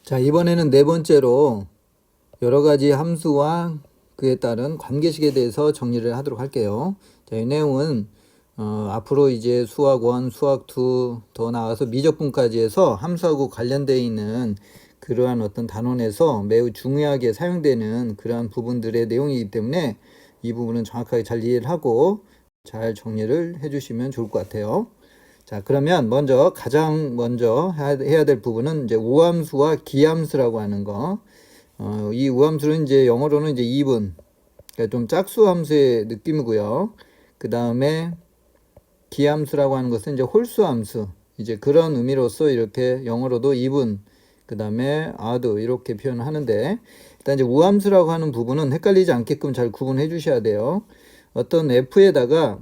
자, 이번에는 네 번째로 여러 가지 함수와 그에 따른 관계식에 대해서 정리를 하도록 할게요. 자, 이 내용은 앞으로 이제 수학 1, 수학 2, 더 나아가서 미적분까지 해서 함수하고 관련되어 있는 그러한 어떤 단원에서 매우 중요하게 사용되는 그러한 부분들의 내용이기 때문에 이 부분은 정확하게 잘 이해를 하고 잘 정리를 해주시면 좋을 것 같아요. 자, 그러면 가장 먼저 해야 될 부분은 이제 우함수와 기함수라고 하는 거. 이 우함수는 이제 영어로는 이제 even, 그러니까 좀 짝수 함수의 느낌이고요. 그 다음에 기함수라고 하는 것은 이제 홀수 함수. 이제 그런 의미로서 이렇게 영어로도 even, 그 다음에 odd 이렇게 표현을 하는데, 일단 이제 우함수라고 하는 부분은 헷갈리지 않게끔 잘 구분해 주셔야 돼요. 어떤 f에다가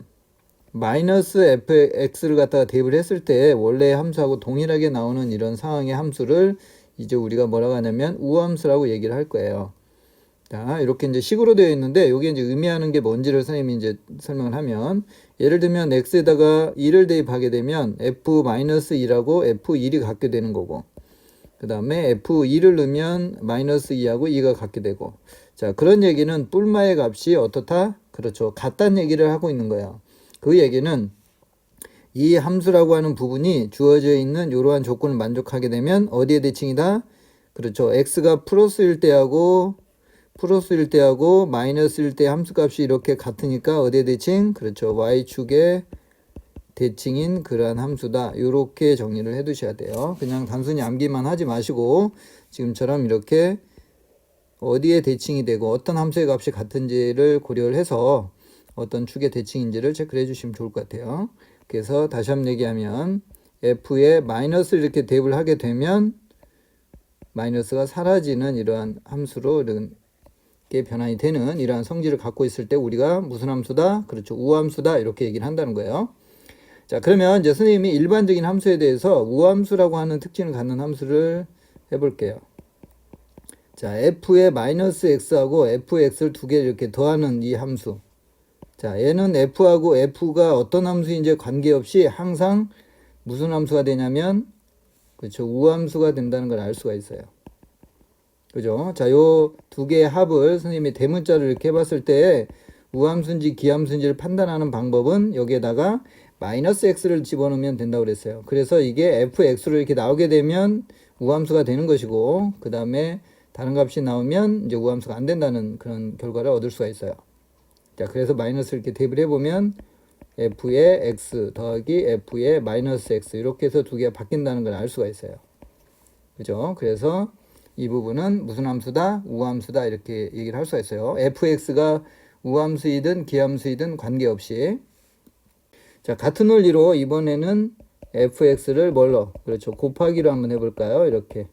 마이너스 fx를 갖다가 대입을 했을 때 원래 함수하고 동일하게 나오는 이런 상황의 함수를 이제 우리가 뭐라고 하냐면 우함수라고 얘기를 할 거예요. 자, 이렇게 이제 식으로 되어 있는데 여기 이제 의미하는 게 뭔지를 선생님이 이제 설명을 하면, 예를 들면 x에다가 2를 대입하게 되면 f-2라고 f1이 같게 되는 거고, 그 다음에 f2를 넣으면 마이너스 2하고 2가 같게 되고, 자, 그런 얘기는 뿔마의 값이 어떻다? 그렇죠. 같다는 얘기를 하고 있는 거예요. 그 얘기는 이 함수라고 하는 부분이 주어져 있는 이러한 조건을 만족하게 되면 어디에 대칭이다? 그렇죠. x가 플러스일 때하고 마이너스일 때 함수값이 이렇게 같으니까 어디에 대칭? 그렇죠. y축의 대칭인 그러한 함수다. 이렇게 정리를 해 두셔야 돼요. 그냥 단순히 암기만 하지 마시고 지금처럼 이렇게 어디에 대칭이 되고 어떤 함수의 값이 같은지를 고려를 해서 어떤 축의 대칭인지를 체크를 해주시면 좋을 것 같아요. 그래서 다시 한번 얘기하면 f에 마이너스를 이렇게 대입을 하게 되면 마이너스가 사라지는 이러한 함수로 이렇게 변환이 되는 이러한 성질을 갖고 있을 때 우리가 무슨 함수다? 그렇죠. 우함수다. 이렇게 얘기를 한다는 거예요. 자, 그러면 이제 선생님이 일반적인 함수에 대해서 우함수라고 하는 특징을 갖는 함수를 해볼게요. 자, f의 마이너스 x하고 f의 x를 두 개 이렇게 더하는 이 함수. 자, 얘는 f하고 f가 어떤 함수인지 관계없이 항상 무슨 함수가 되냐면, 그렇죠, 우함수가 된다는 걸 알 수가 있어요. 그죠? 자, 요 두 개의 합을 선생님이 대문자를 이렇게 해봤을 때 우함수인지 기함수인지를 판단하는 방법은 여기에다가 마이너스 x를 집어넣으면 된다고 그랬어요. 그래서 이게 fx로 이렇게 나오게 되면 우함수가 되는 것이고, 그 다음에 다른 값이 나오면 이제 우함수가 안 된다는 그런 결과를 얻을 수가 있어요. 자, 그래서 마이너스 이렇게 대입을 해보면 f의 x 더하기 f의 마이너스 x 이렇게 해서 두 개가 바뀐다는 걸 알 수가 있어요. 그죠? 그래서 이 부분은 무슨 함수다? 우함수다. 이렇게 얘기를 할 수가 있어요. fx가 우함수이든 기함수이든 관계없이. 자, 같은 원리로 이번에는 fx를 뭘로? 그렇죠. 곱하기로 한번 해볼까요? 이렇게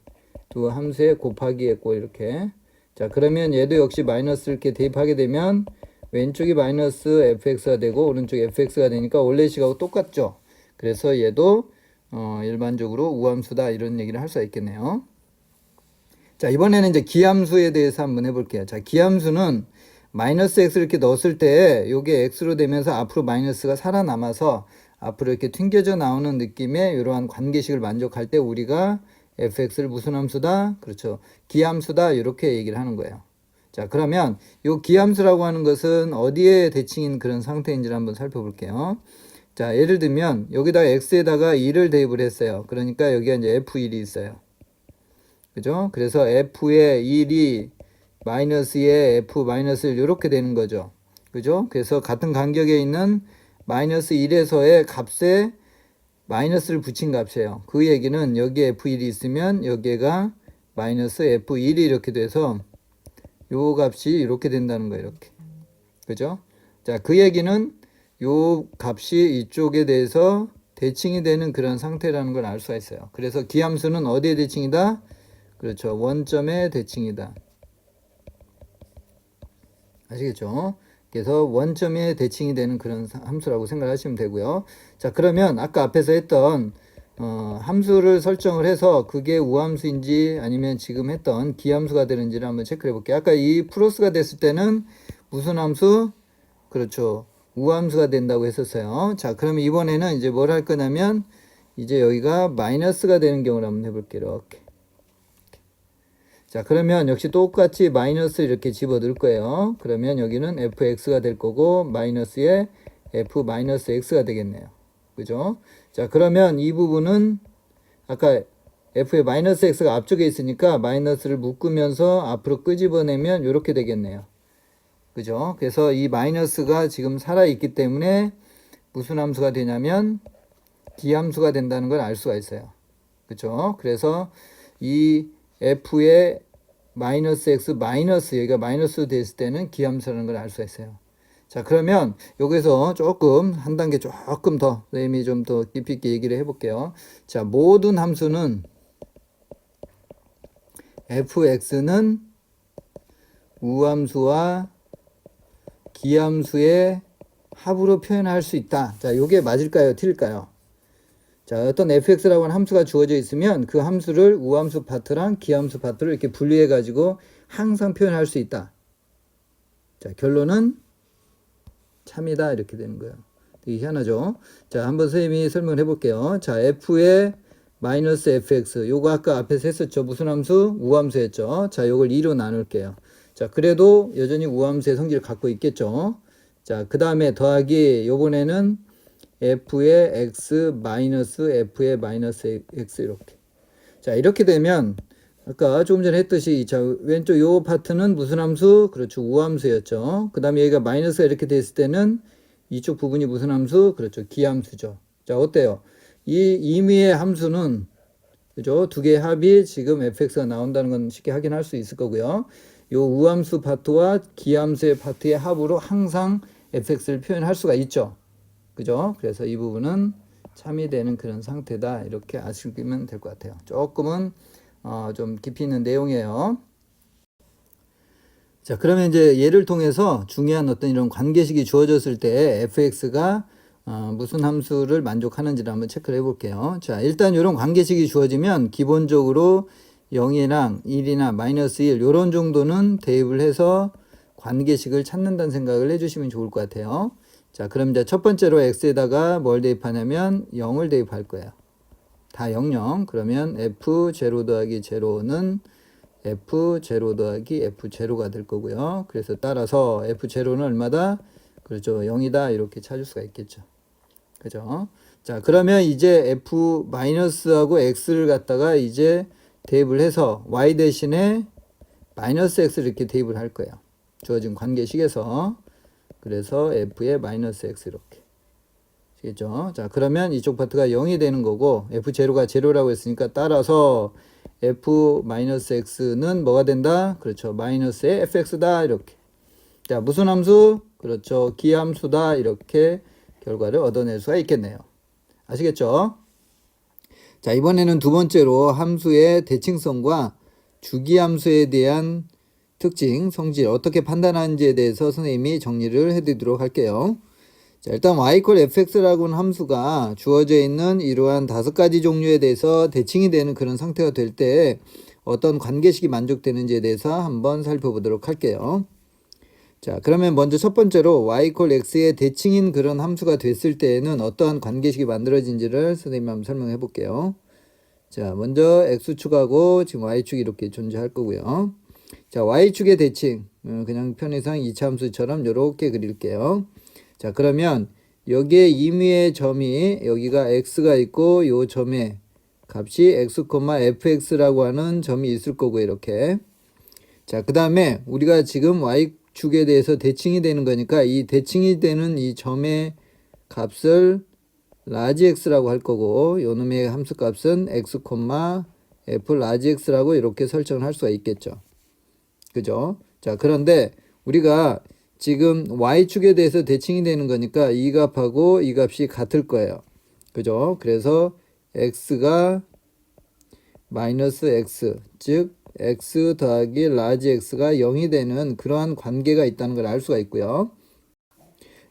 두 함수의 곱하기 했고 이렇게. 자, 그러면 얘도 역시 마이너스 이렇게 대입하게 되면 왼쪽이 마이너스 fx가 되고 오른쪽이 fx가 되니까 원래 식하고 똑같죠. 그래서 얘도 일반적으로 우함수다 이런 얘기를 할 수가 있겠네요. 자, 이번에는 이제 기함수에 대해서 한번 해볼게요. 자, 기함수는 마이너스 x를 이렇게 넣었을 때 요게 x로 되면서 앞으로 마이너스가 살아남아서 앞으로 이렇게 튕겨져 나오는 느낌의 이러한 관계식을 만족할 때 우리가 fx를 무슨 함수다? 그렇죠. 기함수다. 이렇게 얘기를 하는 거예요. 자, 그러면 요 기함수라고 하는 것은 어디에 대칭인 그런 상태인지를 한번 살펴볼게요. 자, 예를 들면 여기다가 x에다가 2를 대입을 했어요. 그러니까 여기가 이제 f1이 있어요. 그죠? 그래서 f의 1이 마이너스의 f 마이너스 1 이렇게 되는 거죠. 그죠? 그래서 같은 간격에 있는 마이너스 1에서의 값에 마이너스를 붙인 값이에요. 그 얘기는 여기에 f1이 있으면 여기가 마이너스 f1이 이렇게 돼서 요 값이 이렇게 된다는 거예요. 이렇게. 그죠? 자, 그 얘기는 요 값이 이쪽에 대해서 대칭이 되는 그런 상태라는 걸 알 수가 있어요. 그래서 기함수는 어디에 대칭이다? 그렇죠. 원점의 대칭이다. 아시겠죠? 그래서 원점의 대칭이 되는 그런 함수라고 생각하시면 되고요. 자, 그러면 아까 앞에서 했던 함수를 설정을 해서 그게 우함수인지 아니면 지금 했던 기함수가 되는지를 한번 체크해 볼게요. 아까 이 플러스가 됐을 때는 무슨 함수? 그렇죠. 우함수가 된다고 했었어요. 자, 그러면 이번에는 이제 뭘 할 거냐면 이제 여기가 마이너스가 되는 경우를 한번 해볼게요. 이렇게. 자, 그러면 역시 똑같이 마이너스 이렇게 집어넣을 거예요. 그러면 여기는 fx가 될 거고 마이너스에 f-x가 되겠네요. 그죠? 자, 그러면 이 부분은 아까 f의 마이너스 x가 앞쪽에 있으니까 마이너스를 묶으면서 앞으로 끄집어내면 이렇게 되겠네요. 그죠? 그래서 이 마이너스가 지금 살아있기 때문에 무슨 함수가 되냐면 기함수가 된다는 걸 알 수가 있어요. 그죠? 그래서 이 f의 마이너스 x 마이너스 여기가 마이너스 됐을 때는 기함수라는 걸 알 수가 있어요. 자, 그러면 여기서 조금 한 단계 조금 더 선생님이 좀 더 깊이 있게 얘기를 해볼게요. 자, 모든 함수는 fx는 우함수와 기함수의 합으로 표현할 수 있다. 자, 요게 맞을까요? 틀릴까요? 자, 어떤 fx라고 하는 함수가 주어져 있으면 그 함수를 우함수 파트랑 기함수 파트를 이렇게 분리해 가지고 항상 표현할 수 있다. 자, 결론은 참이다. 이렇게 되는 거예요. 되게 희한하죠? 자, 한번 선생님이 설명을 해볼게요. 자, f의 마이너스 fx. 요거 아까 앞에서 했었죠. 무슨 함수? 우함수 했죠. 자, 요걸 2로 나눌게요. 자, 그래도 여전히 우함수의 성질을 갖고 있겠죠. 자, 그 다음에 더하기 요번에는 f의 x 마이너스 f의 마이너스 x 이렇게. 자, 이렇게 되면 아까 조금 전에 했듯이 자, 왼쪽 요 파트는 무슨 함수? 그렇죠. 우함수였죠. 그 다음에 여기가 마이너스가 이렇게 됐을 때는 이쪽 부분이 무슨 함수? 그렇죠. 기함수죠. 자, 어때요? 이 임의의 함수는 그죠? 두 개의 합이 지금 fx가 나온다는 건 쉽게 확인할 수 있을 거고요. 요 우함수 파트와 기함수의 파트의 합으로 항상 fx를 표현할 수가 있죠. 그죠? 그래서 이 부분은 참이 되는 그런 상태다. 이렇게 아시면 될 것 같아요. 조금은 좀 깊이 있는 내용이에요. 자, 그러면 이제 예를 통해서 중요한 어떤 이런 관계식이 주어졌을 때 fx가 무슨 함수를 만족하는지를 한번 체크를 해볼게요. 자, 일단 이런 관계식이 주어지면 기본적으로 0이랑 1이나 마이너스 1 이런 정도는 대입을 해서 관계식을 찾는다는 생각을 해주시면 좋을 것 같아요. 자, 그럼 이제 첫 번째로 x에다가 뭘 대입하냐면 0을 대입할 거예요. 다 0, 그러면 f0 더하기 0는 f0 더하기 f0가 될 거고요. 그래서 따라서 f0는 얼마다? 그렇죠. 0이다. 이렇게 찾을 수가 있겠죠. 그죠? 자, 그러면 이제 f-하고 x를 갖다가 이제 대입을 해서 y 대신에 마이너스 x를 이렇게 대입을 할 거예요. 주어진 관계식에서. 그래서 f의 마이너스 x 이렇게. 아시겠죠? 자, 그러면 이쪽 파트가 0이 되는 거고 f0가 0라고 했으니까 따라서 f-x는 뭐가 된다? 그렇죠. 마이너스의 fx다. 이렇게. 자, 무슨 함수? 그렇죠. 기함수다. 이렇게 결과를 얻어낼 수가 있겠네요. 아시겠죠? 자, 이번에는 두 번째로 함수의 대칭성과 주기함수에 대한 특징, 성질 어떻게 판단하는지에 대해서 선생님이 정리를 해드리도록 할게요. 자, 일단 y=fx라고 하는 함수가 주어져 있는 이러한 5가지 종류에 대해서 대칭이 되는 그런 상태가 될 때 어떤 관계식이 만족되는지에 대해서 한번 살펴보도록 할게요. 자, 그러면 먼저 첫 번째로 y=x의 대칭인 그런 함수가 됐을 때에는 어떠한 관계식이 만들어진지를 선생님이 한번 설명해 볼게요. 자, 먼저 x축하고 지금 y축이 이렇게 존재할 거고요. 자, y축의 대칭, 그냥 편의상 2차 함수처럼 이렇게 그릴게요. 자, 그러면 여기에 임의의 점이 여기가 x가 있고 요 점에 값이 x, fx라고 하는 점이 있을 거고 이렇게. 자, 그 다음에 우리가 지금 y축에 대해서 대칭이 되는 거니까 이 대칭이 되는 이 점의 값을 라지 x라고 할 거고 요 놈의 함수 값은 x, f 라지 x라고 이렇게 설정을 할 수가 있겠죠. 그죠? 자, 그런데 우리가 지금 y축에 대해서 대칭이 되는 거니까 이 값하고 이 값이 같을 거예요. 그죠? 그래서 x가 마이너스 x, 즉 x 더하기 라지 x가 0이 되는 그러한 관계가 있다는 걸 알 수가 있고요.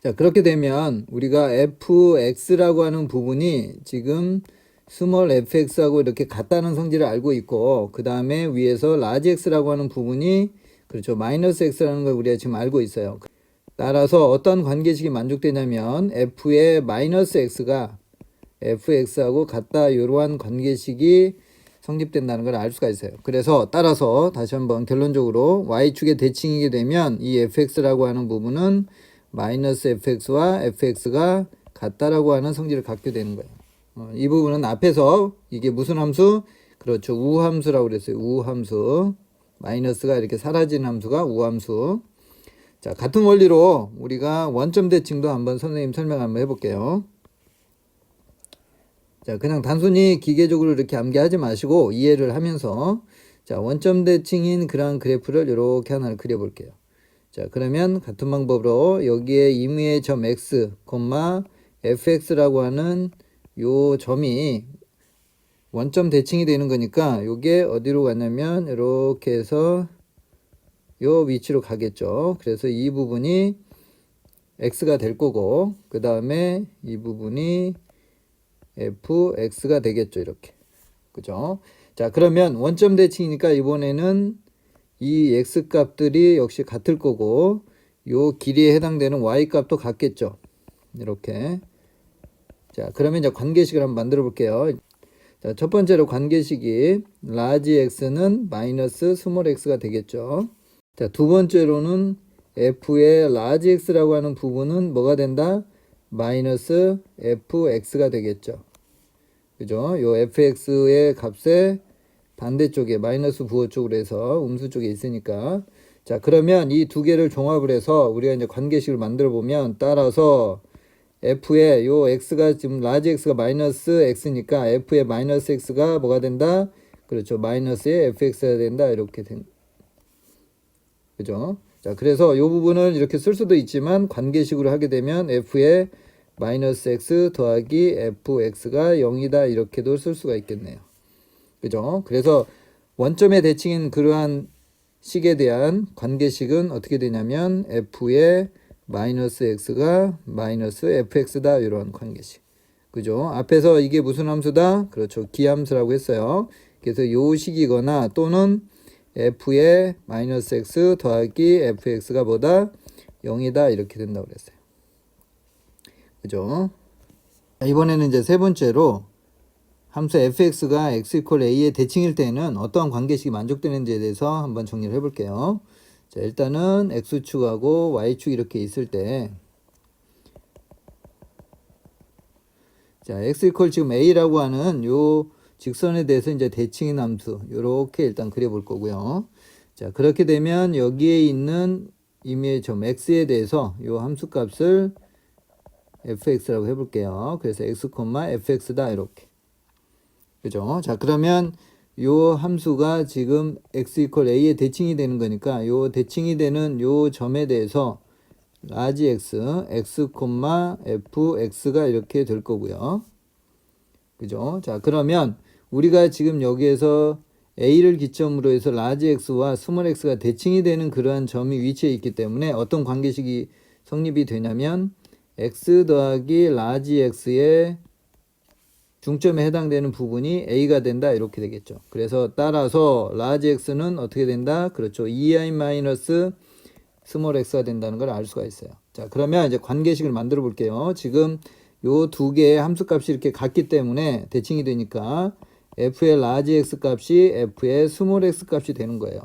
자, 그렇게 되면 우리가 fx라고 하는 부분이 지금 스몰 fx하고 이렇게 같다는 성질을 알고 있고 그 다음에 위에서 라지 x라고 하는 부분이 그렇죠. 마이너스 x라는 걸 우리가 지금 알고 있어요. 따라서 어떤 관계식이 만족되냐면 f의 마이너스 x가 fx하고 같다 이러한 관계식이 성립된다는 걸 알 수가 있어요. 그래서 따라서 다시 한번 결론적으로 y축의 대칭이게 되면 이 fx라고 하는 부분은 마이너스 fx와 fx가 같다라고 하는 성질을 갖게 되는 거예요. 이 부분은 앞에서 이게 무슨 함수? 그렇죠. 우함수라고 그랬어요. 우함수. 마이너스가 이렇게 사라진 함수가 우함수. 자, 같은 원리로 우리가 원점 대칭도 한번 선생님 설명 한번 해볼게요. 자, 그냥 단순히 기계적으로 이렇게 암기하지 마시고 이해를 하면서 자, 원점 대칭인 그런 그래프를 이렇게 하나를 그려볼게요. 자, 그러면 같은 방법으로 여기에 임의의 점 x, fx라고 하는 요 점이 원점 대칭이 되는 거니까 요게 어디로 가냐면 이렇게 해서 요 위치로 가겠죠. 그래서 이 부분이 x가 될 거고 그 다음에 이 부분이 fx가 되겠죠. 이렇게. 그죠? 자, 그러면 원점 대칭이니까 이번에는 이 x 값들이 역시 같을 거고 요 길이에 해당되는 y 값도 같겠죠. 이렇게. 자, 그러면 이제 관계식을 한번 만들어 볼게요. 자, 첫 번째로 관계식이 라지 x는 마이너스 스몰 x가 되겠죠. 자, 두 번째로는 f의 라지 x라고 하는 부분은 뭐가 된다? 마이너스 fx가 되겠죠. 그죠? 요 fx의 값에 반대쪽에 마이너스 부호 쪽으로 해서 음수 쪽에 있으니까. 자, 그러면 이 두 개를 종합을 해서 우리가 이제 관계식을 만들어 보면 따라서 f의 요 x가 지금 라지 x가 마이너스 x니까 f의 마이너스 x가 뭐가 된다? 그렇죠. 마이너스의 fx가 된다. 이렇게 된. 그죠? 자, 그래서 요 부분을 이렇게 쓸 수도 있지만 관계식으로 하게 되면 f의 마이너스 x 더하기 fx가 0이다 이렇게도 쓸 수가 있겠네요. 그죠? 그래서 원점의 대칭인 그러한 식에 대한 관계식은 어떻게 되냐면 f의 마이너스 x가 마이너스 fx다 이런 관계식. 그죠? 앞에서 이게 무슨 함수다? 그렇죠. 기함수라고 했어요. 그래서 요 식이거나 또는 f의 마이너스 x 더하기 fx가 뭐다? 0이다 이렇게 된다고 그랬어요. 그죠? 이번에는 이제 세 번째로 함수 fx가 x 이퀄 a의 대칭일 때는 어떠한 관계식이 만족되는지에 대해서 한번 정리를 해볼게요. 자, 일단은 x축하고 y축 이렇게 있을 때 자, x 이퀄 지금 a라고 하는 요 직선에 대해서 이제 대칭인 함수 요렇게 일단 그려볼 거고요. 자, 그렇게 되면 여기에 있는 임의의 점 x에 대해서 요 함수 값을 fx라고 해볼게요. 그래서 x, fx다 이렇게. 그죠? 자, 그러면 요 함수가 지금 x 이퀄 a의 대칭이 되는 거니까 요 대칭이 되는 요 점에 대해서 라지 x, fx가 이렇게 될 거고요. 그죠? 자, 그러면 우리가 지금 여기에서 a를 기점으로 해서 라지 x와 스몰 x가 대칭이 되는 그러한 점이 위치해 있기 때문에 어떤 관계식이 성립이 되냐면 x 더하기 라지 x의 중점에 해당되는 부분이 a가 된다 이렇게 되겠죠. 그래서 따라서 라지 x는 어떻게 된다? 그렇죠. 2i 마이너스 스몰 x가 된다는 걸 알 수가 있어요. 자, 그러면 이제 관계식을 만들어 볼게요. 지금 요 두 개의 함수 값이 이렇게 같기 때문에 대칭이 되니까 f의 라지 x 값이 f의 스몰 x 값이 되는 거예요.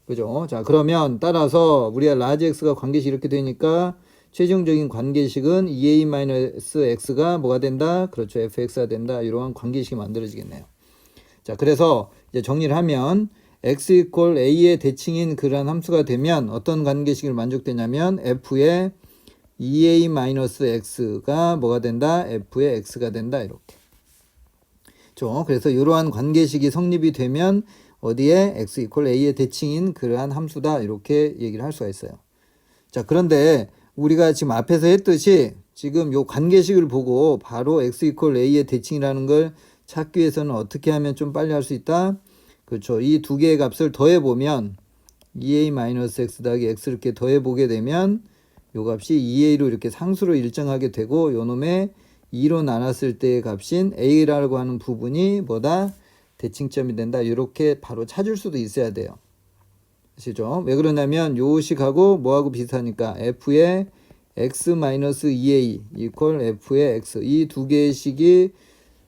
그죠? 자, 그러면 따라서 우리가 라지 x가 관계식 이렇게 되니까 최종적인 관계식은 2a-x가 뭐가 된다? 그렇죠. fx가 된다. 이러한 관계식이 만들어지겠네요. 자, 그래서 이제 정리를 하면 x 이퀄 a의 대칭인 그러한 함수가 되면 어떤 관계식을 만족되냐면 f의 2a-x가 뭐가 된다? f의 x가 된다. 이렇게. 그래서 이러한 관계식이 성립이 되면 어디에 x 이퀄 a의 대칭인 그러한 함수다. 이렇게 얘기를 할 수가 있어요. 자, 그런데 우리가 지금 앞에서 했듯이 지금 요 관계식을 보고 바로 x 이퀄 a의 대칭이라는 걸 찾기 위해서는 어떻게 하면 좀 빨리 할 수 있다? 그렇죠. 이 두 개의 값을 더해보면 2a-x 더하기 x 이렇게 더해보게 되면 요 값이 2a로 이렇게 상수로 일정하게 되고 요 놈의 2로 나눴을 때의 값인 a라고 하는 부분이 뭐다? 대칭점이 된다. 이렇게 바로 찾을 수도 있어야 돼요. 아시죠? 왜 그러냐면 요 식하고 뭐하고 비슷하니까 f의 x-2a 이퀄 f의 x 이 두 개의 식이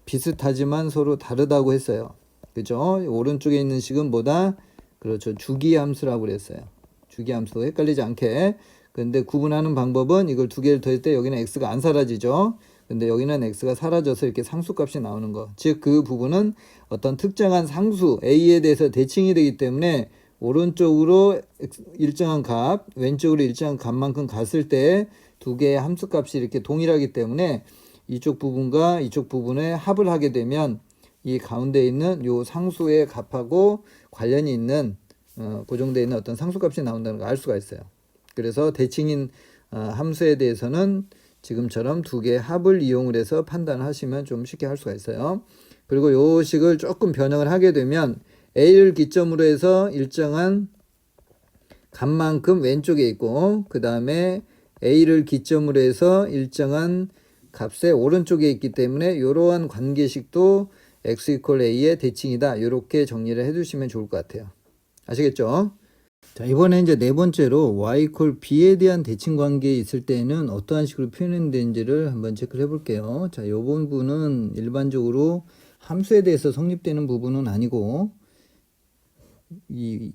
비슷하지만 서로 다르다고 했어요. 그죠? 오른쪽에 있는 식은 뭐다? 그렇죠. 주기함수라고 그랬어요. 주기함수 헷갈리지 않게. 근데 구분하는 방법은 이걸 두 개를 더했을 때 여기는 x가 안 사라지죠. 근데 여기는 x가 사라져서 이렇게 상수값이 나오는 거. 즉 그 부분은 어떤 특정한 상수 a에 대해서 대칭이 되기 때문에 오른쪽으로 일정한 값, 왼쪽으로 일정한 값만큼 갔을 때 두 개의 함수값이 이렇게 동일하기 때문에 이쪽 부분과 이쪽 부분의 합을 하게 되면 이 가운데 있는 요 상수의 값하고 관련이 있는 고정되어 있는 어떤 상수값이 나온다는 걸 알 수가 있어요. 그래서 대칭인 함수에 대해서는 지금처럼 두 개의 합을 이용을 해서 판단하시면 좀 쉽게 할 수가 있어요. 그리고 요 식을 조금 변형을 하게 되면 a를 기점으로 해서 일정한 값만큼 왼쪽에 있고 그 다음에 a를 기점으로 해서 일정한 값의 오른쪽에 있기 때문에 이러한 관계식도 x = a의 대칭이다. 이렇게 정리를 해주시면 좋을 것 같아요. 아시겠죠? 자, 이번에 이제 네 번째로 y = b에 대한 대칭 관계에 있을 때는 어떠한 식으로 표현되는지를 한번 체크를 해볼게요. 자, 이 부분은 일반적으로 함수에 대해서 성립되는 부분은 아니고 이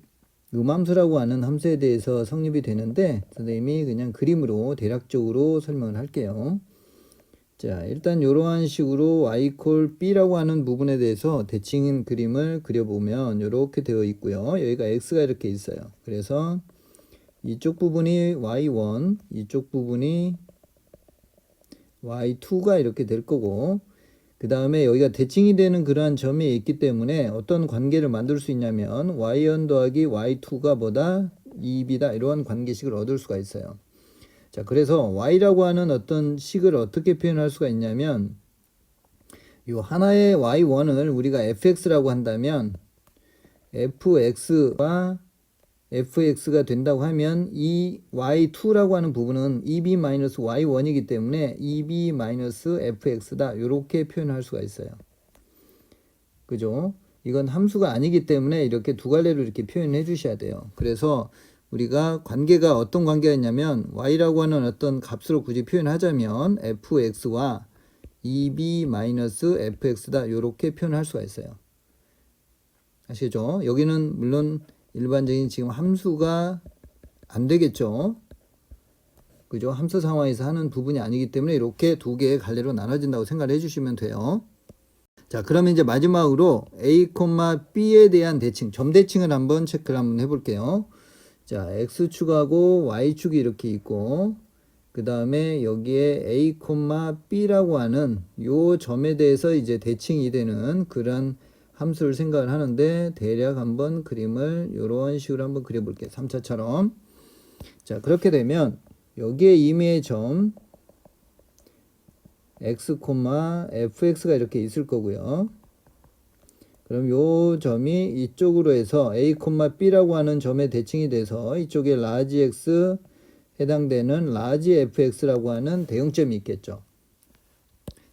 음함수라고 하는 함수에 대해서 성립이 되는데 선생님이 그냥 그림으로 대략적으로 설명을 할게요. 자, 일단 이러한 식으로 y = b라고 하는 부분에 대해서 대칭인 그림을 그려보면 이렇게 되어 있고요. 여기가 x가 이렇게 있어요. 그래서 이쪽 부분이 y1, 이쪽 부분이 y2가 이렇게 될 거고 그 다음에 여기가 대칭이 되는 그러한 점이 있기 때문에 어떤 관계를 만들 수 있냐면 y1 더하기 y2가 뭐다? 2b다. 이러한 관계식을 얻을 수가 있어요. 자, 그래서 y라고 하는 어떤 식을 어떻게 표현할 수가 있냐면 요 하나의 y1을 우리가 fx라고 한다면 fx와 fx가 된다고 하면 이 y2라고 하는 부분은 2b-y1이기 때문에 2b-fx다. 이렇게 표현할 수가 있어요. 그죠? 이건 함수가 아니기 때문에 이렇게 두 갈래로 이렇게 표현해 주셔야 돼요. 그래서 우리가 관계가 어떤 관계가 있냐면 y라고 하는 어떤 값으로 굳이 표현하자면 fx와 2b-fx다. 이렇게 표현할 수가 있어요. 아시죠? 여기는 물론 일반적인 지금 함수가 안 되겠죠. 그죠? 함수 상황에서 하는 부분이 아니기 때문에 이렇게 두 개의 갈래로 나눠진다고 생각을 해주시면 돼요. 자, 그러면 이제 마지막으로 a, b에 대한 대칭, 점 대칭을 한번 체크를 한번 해볼게요. 자, x축하고 y축이 이렇게 있고 그 다음에 여기에 a, b라고 하는 요 점에 대해서 이제 대칭이 되는 그런 함수를 생각을 하는데 대략 한번 그림을 이런 식으로 한번 그려볼게요. 3차처럼. 자, 그렇게 되면 여기에 임의의 점 x, fx가 이렇게 있을 거고요. 그럼 요 점이 이쪽으로 해서 a, b라고 하는 점에 대칭이 돼서 이쪽에 라지 x 해당되는 라지 fx라고 하는 대응점이 있겠죠.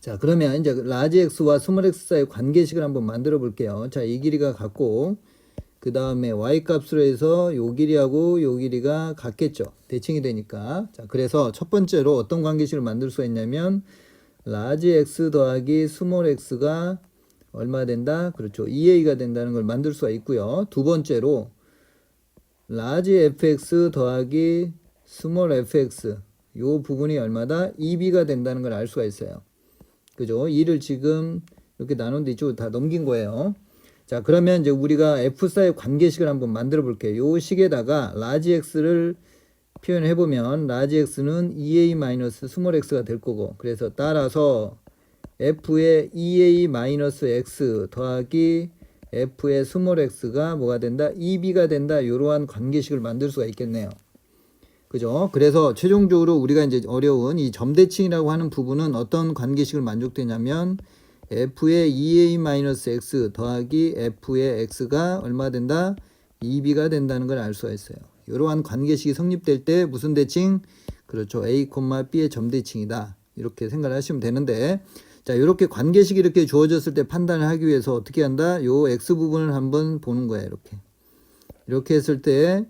자, 그러면 이제 라지 x와 스몰 x 사이의 관계식을 한번 만들어 볼게요. 자, 이 길이가 같고 그 다음에 y 값으로 해서 요 길이하고 요 길이가 같겠죠. 대칭이 되니까. 자, 그래서 첫 번째로 어떤 관계식을 만들 수가 있냐면 라지 x 더하기 스몰 x가 얼마 된다? 그렇죠. 2a가 된다는 걸 만들 수가 있고요. 두 번째로 라지 fx 더하기 스몰 fx 요 부분이 얼마다? 2b가 된다는 걸 알 수가 있어요. 그죠? 2를 지금 이렇게 나눈데 이쪽으로 다 넘긴 거예요. 자, 그러면 이제 우리가 f 사이의 관계식을 한번 만들어 볼게요. 요 식에다가 라지 x를 표현해 보면 라지 x는 2a 스몰 x가 될 거고 그래서 따라서 f의 2a-x 더하기 f의 스몰 x가 뭐가 된다? 2b가 된다. 이러한 관계식을 만들 수가 있겠네요. 그죠? 그래서 최종적으로 우리가 이제 어려운 이 점대칭이라고 하는 부분은 어떤 관계식을 만족되냐면 f의 2a-x 더하기 f의 x가 얼마 된다? 2b가 된다는 걸 알 수가 있어요. 이러한 관계식이 성립될 때 무슨 대칭? 그렇죠. a, b의 점대칭이다. 이렇게 생각을 하시면 되는데 자, 이렇게 관계식이 이렇게 주어졌을 때 판단을 하기 위해서 어떻게 한다? 요 x 부분을 한번 보는 거예요. 이렇게 했을 때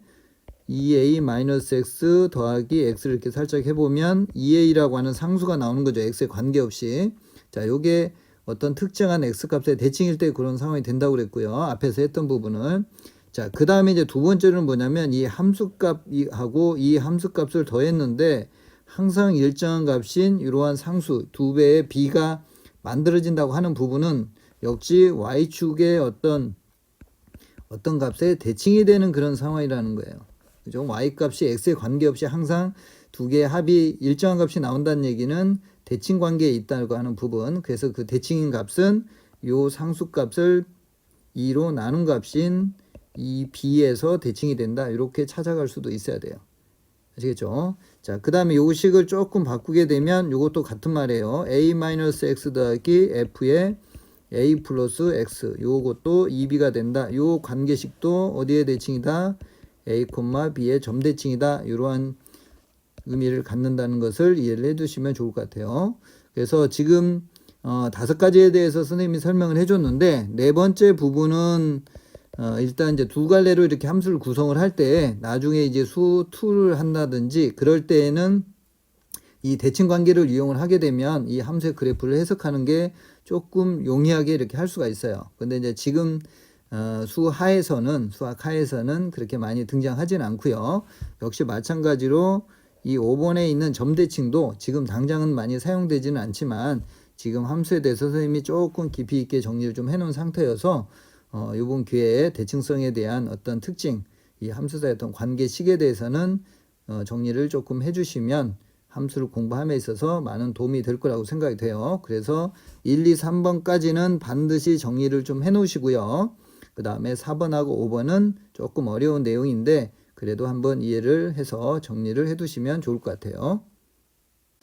2a-x 더하기 x를 이렇게 살짝 해보면 2a라고 하는 상수가 나오는 거죠. x에 관계없이. 자, 요게 어떤 특정한 x값의 대칭일 때 그런 상황이 된다고 그랬고요. 앞에서 했던 부분은. 자, 그 다음에 이제 두 번째는 뭐냐면 이 함수값하고 이 함수값을 더했는데 항상 일정한 값인 이러한 상수 두 배의 b가 만들어진다고 하는 부분은 역시 y축의 어떤 값에 대칭이 되는 그런 상황이라는 거예요. 그죠? y값이 x에 관계없이 항상 두 개의 합이 일정한 값이 나온다는 얘기는 대칭 관계에 있다고 하는 부분. 그래서 그 대칭인 값은 요 상수값을 2로 나눈 값인 이 b에서 대칭이 된다. 이렇게 찾아갈 수도 있어야 돼요. 아시겠죠? 자, 그 다음에 요 식을 조금 바꾸게 되면 요것도 같은 말이에요. a-x 더하기 f의 a 플러스 x 요것도 2b가 된다. 요 관계식도 어디에 대칭이다? a, b의 점대칭이다. 이러한 의미를 갖는다는 것을 이해를 해두시면 좋을 것 같아요. 그래서 지금 5가지에 대해서 선생님이 설명을 해줬는데 네 번째 부분은 일단 이제 두 갈래로 이렇게 함수를 구성을 할 때 나중에 이제 수 2를 한다든지 그럴 때에는 이 대칭 관계를 이용을 하게 되면 이 함수의 그래프를 해석하는 게 조금 용이하게 이렇게 할 수가 있어요. 근데 이제 지금 수학 하에서는 그렇게 많이 등장하지는 않고요. 역시 마찬가지로 이 5번에 있는 점대칭도 지금 당장은 많이 사용되지는 않지만 지금 함수에 대해서 선생님이 조금 깊이 있게 정리를 좀 해놓은 상태여서 이번 기회에 대칭성에 대한 어떤 특징, 이 함수사의 어떤 관계식에 대해서는 정리를 조금 해주시면 함수를 공부함에 있어서 많은 도움이 될 거라고 생각이 돼요. 그래서 1, 2, 3번까지는 반드시 정리를 좀 해놓으시고요. 그 다음에 4번하고 5번은 조금 어려운 내용인데 그래도 한번 이해를 해서 정리를 해두시면 좋을 것 같아요.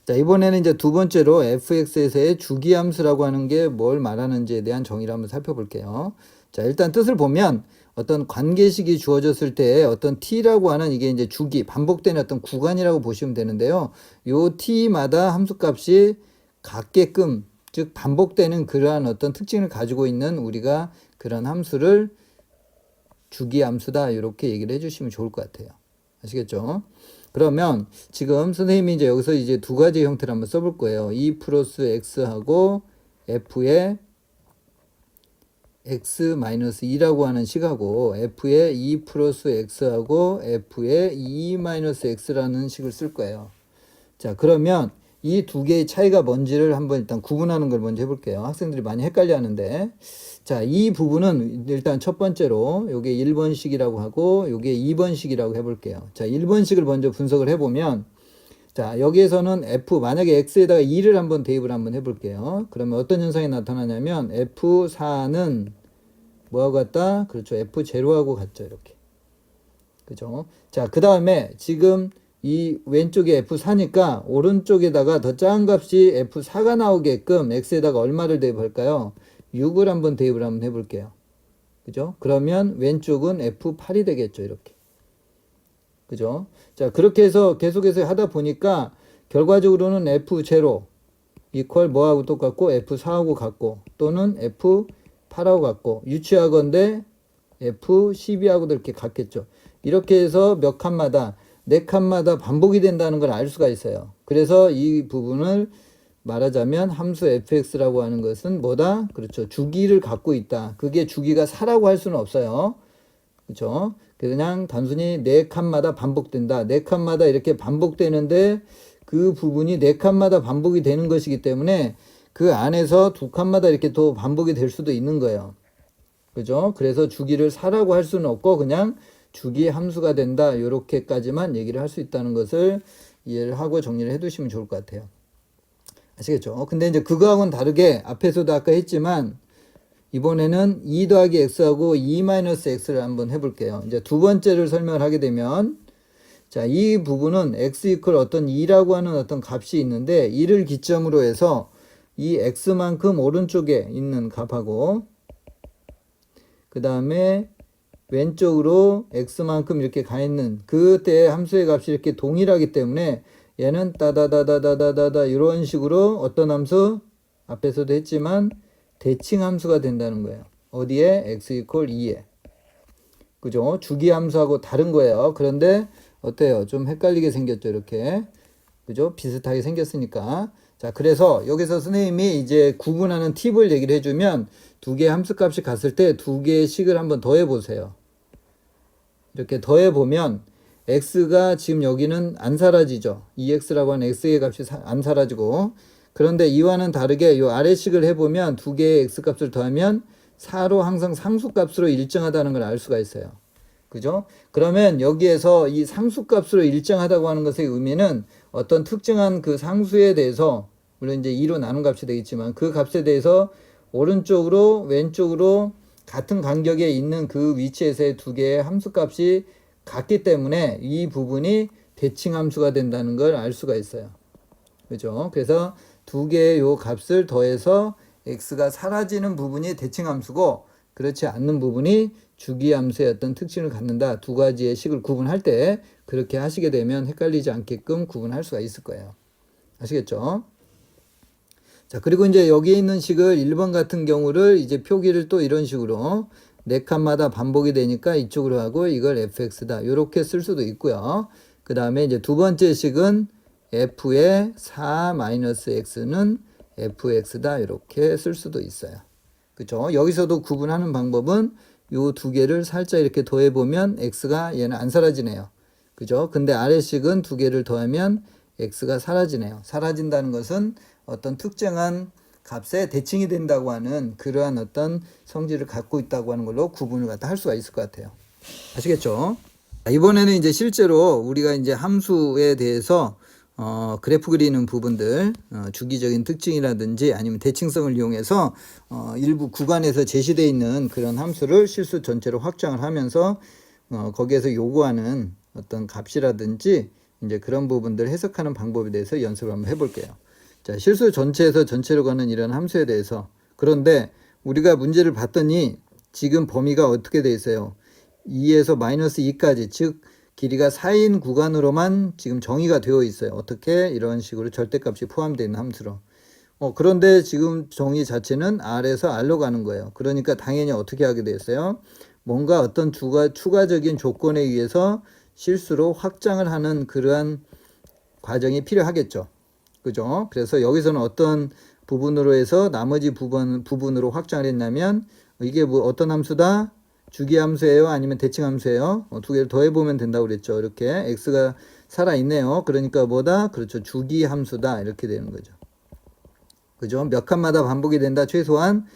자, 이번에는 이제 두 번째로 fx에서의 주기함수라고 하는 게 뭘 말하는지에 대한 정의를 한번 살펴볼게요. 자, 일단 뜻을 보면 어떤 관계식이 주어졌을 때 어떤 t라고 하는 이게 이제 주기, 반복되는 어떤 구간이라고 보시면 되는데요. 요 t마다 함수값이 같게끔, 즉 반복되는 그러한 어떤 특징을 가지고 있는 우리가 그런 함수를 주기함수다 이렇게 얘기를 해주시면 좋을 것 같아요. 아시겠죠? 그러면 지금 선생님이 이제 여기서 이제 두 가지 형태를 한번 써볼 거예요. 2 플러스 x하고 f의 x-2라고 하는 식하고 f의 2 플러스 x하고 f의 2-x라는 식을 쓸 거예요. 자, 그러면 이 두 개의 차이가 뭔지를 한번 일단 구분하는 걸 먼저 해볼게요. 학생들이 많이 헷갈려 하는데, 자, 이 부분은 일단 첫 번째로 요게 1번식이라고 하고 요게 2번식이라고 해볼게요. 자, 1번식을 먼저 분석을 해보면, 자, 여기에서는 f, 만약에 x에다가 2를 한번 대입을 한번 해볼게요. 그러면 어떤 현상이 나타나냐면 f4는 뭐하고 같다? 그렇죠. f0하고 같죠. 이렇게. 그죠? 자, 그 다음에 지금 이 왼쪽에 f4니까 오른쪽에다가 더 작은 값이 f4가 나오게끔 x에다가 얼마를 대입할까요? 6을 한번 대입을 한번 해볼게요. 그죠? 그러면 왼쪽은 f8이 되겠죠. 이렇게. 그죠? 자, 그렇게 해서 계속해서 하다 보니까 결과적으로는 f0 이퀄 뭐하고 똑같고 f4하고 같고 또는 f8하고 같고 유추하건대 f12하고도 이렇게 같겠죠. 이렇게 해서 몇 칸마다 네 칸마다 반복이 된다는 걸 알 수가 있어요. 그래서 이 부분을 말하자면 함수 fx라고 하는 것은 뭐다? 그렇죠. 주기를 갖고 있다. 그게 주기가 4라고 할 수는 없어요. 그렇죠. 그냥 단순히 네 칸마다 반복된다. 네 칸마다 이렇게 반복되는데 그 부분이 네 칸마다 반복이 되는 것이기 때문에 그 안에서 두 칸마다 이렇게 또 반복이 될 수도 있는 거예요. 그죠? 그래서 주기를 4라고 할 수는 없고 그냥 주기 함수가 된다. 이렇게까지만 얘기를 할 수 있다는 것을 이해를 하고 정리를 해 두시면 좋을 것 같아요. 아시겠죠? 근데 이제 그거하고는 다르게 앞에서도 아까 했지만 이번에는 2 더하기 x하고 2-x를 한번 해볼게요. 이제 두 번째를 설명을 하게 되면 자, 이 부분은 x 이퀄 어떤 2라고 하는 어떤 값이 있는데 2를 기점으로 해서 이 x만큼 오른쪽에 있는 값하고 그 다음에 왼쪽으로 x만큼 이렇게 가 있는 그때 함수의 값이 이렇게 동일하기 때문에 얘는 따다다다다다다 이런 식으로 어떤 함수 앞에서도 했지만 대칭 함수가 된다는 거예요. 어디에? x 이퀄 2에. 그죠? 주기 함수하고 다른 거예요. 그런데 어때요? 좀 헷갈리게 생겼죠, 이렇게. 그죠? 비슷하게 생겼으니까. 자, 그래서 여기서 선생님이 이제 구분하는 팁을 얘기를 해주면 두 개의 함수값이 같을 때 두 개의 식을 한번 더해 보세요. 이렇게 더해 보면 x가 지금 여기는 안 사라지죠. 2x라고 하는 x의 값이 안 사라지고, 그런데 이와는 다르게 이 아래식을 해보면 두 개의 x값을 더하면 4로 항상 상수값으로 일정하다는 걸 알 수가 있어요. 그죠? 그러면 여기에서 이 상수값으로 일정하다고 하는 것의 의미는 어떤 특정한 그 상수에 대해서, 물론 이제 2로 나눈 값이 되겠지만 그 값에 대해서 오른쪽으로 왼쪽으로 같은 간격에 있는 그 위치에서의 두 개의 함수값이 같기 때문에 이 부분이 대칭 함수가 된다는 걸 알 수가 있어요. 그죠? 그래서 두 개의 요 값을 더해서 x가 사라지는 부분이 대칭 함수고, 그렇지 않는 부분이 주기 함수의 어떤 특징을 갖는다. 두 가지의 식을 구분할 때 그렇게 하시게 되면 헷갈리지 않게끔 구분할 수가 있을 거예요. 아시겠죠? 자, 그리고 이제 여기에 있는 식을 1번 같은 경우를 이제 표기를 또 이런 식으로 네 칸마다 반복이 되니까 이쪽으로 하고 이걸 fx다. 이렇게 쓸 수도 있고요. 그 다음에 이제 두 번째 식은 f의 4-x는 fx다. 이렇게 쓸 수도 있어요. 그죠? 여기서도 구분하는 방법은 요 두 개를 살짝 이렇게 더해보면 x가 얘는 안 사라지네요. 그죠? 근데 아래식은 두 개를 더하면 x가 사라지네요. 사라진다는 것은 어떤 특정한 값에 대칭이 된다고 하는 그러한 어떤 성질을 갖고 있다고 하는 걸로 구분을 갖다 할 수가 있을 것 같아요. 아시겠죠? 이번에는 이제 실제로 우리가 이제 함수에 대해서 그래프 그리는 부분들, 주기적인 특징이라든지 아니면 대칭성을 이용해서 일부 구간에서 제시되어 있는 그런 함수를 실수 전체로 확장을 하면서 거기에서 요구하는 어떤 값이라든지 이제 그런 부분들 해석하는 방법에 대해서 연습을 한번 해볼게요. 자, 실수 전체에서 전체로 가는 이런 함수에 대해서. 그런데 우리가 문제를 봤더니 지금 범위가 어떻게 되어 있어요? 2에서 마이너스 2까지, 즉 길이가 4인 구간으로만 지금 정의가 되어 있어요. 어떻게? 이런 식으로 절대값이 포함되어 있는 함수로. 그런데 지금 정의 자체는 R에서 R로 가는 거예요. 그러니까 당연히 어떻게 하게 되었어요? 뭔가 어떤 추가적인 조건에 의해서 실수로 확장을 하는 그러한 과정이 필요하겠죠. 그죠? 그래서 여기서는 어떤 부분으로 해서 나머지 부분으로 확장을 했냐면, 이게 뭐 어떤 함수다? 주기 함수예요? 아니면 대칭 함수예요? 두 개를 더해보면 된다고 그랬죠. 이렇게 x가 살아있네요. 그러니까 뭐다? 그렇죠. 주기 함수다. 이렇게 되는 거죠. 그죠? 몇 칸마다 반복이 된다. 최소한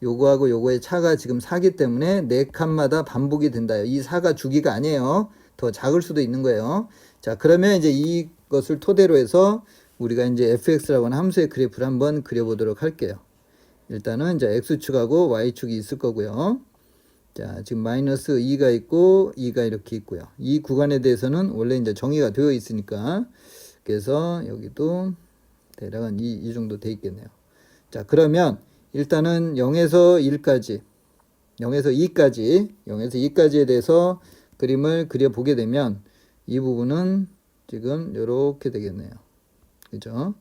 요거하고 요거의 차가 지금 4기 때문에 4칸마다 반복이 된다. 이 4가 주기가 아니에요. 더 작을 수도 있는 거예요. 자, 그러면 이제 이것을 토대로 해서 우리가 이제 fx라고 하는 함수의 그래프를 한번 그려보도록 할게요. 일단은 이제 x축하고 y축이 있을 거고요. 자, 지금 마이너스 2가 있고 2가 이렇게 있고요. 이 구간에 대해서는 원래 이제 정의가 되어 있으니까, 그래서 여기도 대략 한 이 정도 돼 있겠네요. 자, 그러면 일단은 0에서 1까지, 0에서 2까지에 대해서 그림을 그려보게 되면 이 부분은 지금 이렇게 되겠네요. 그죠?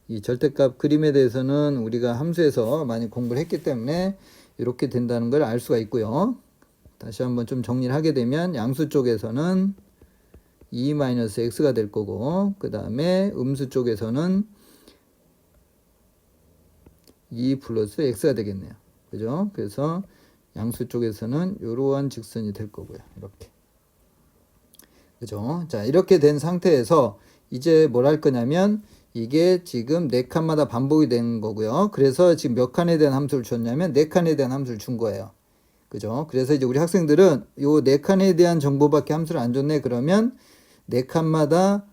이 절대값 그림에 대해서는 우리가 함수에서 많이 공부를 했기 때문에 이렇게 된다는 걸 알 수가 있고요. 다시 한번 좀 정리를 하게 되면 양수 쪽에서는 2-x가 될 거고, 그 다음에 음수 쪽에서는 2 플러스 x가 되겠네요. 그죠? 그래서 양수 쪽에서는 이러한 직선이 될 거고요. 이렇게. 그죠? 자, 이렇게 된 상태에서 이제 뭘 할 거냐면, 이게 지금 4칸마다 반복이 된 거고요. 그래서 지금 몇 칸에 대한 함수를 줬냐면 4칸에 대한 함수를 준 거예요. 그죠? 그래서 이제 우리 학생들은 요 4칸에 대한 정보밖에 함수를 안 줬네. 그러면 4칸마다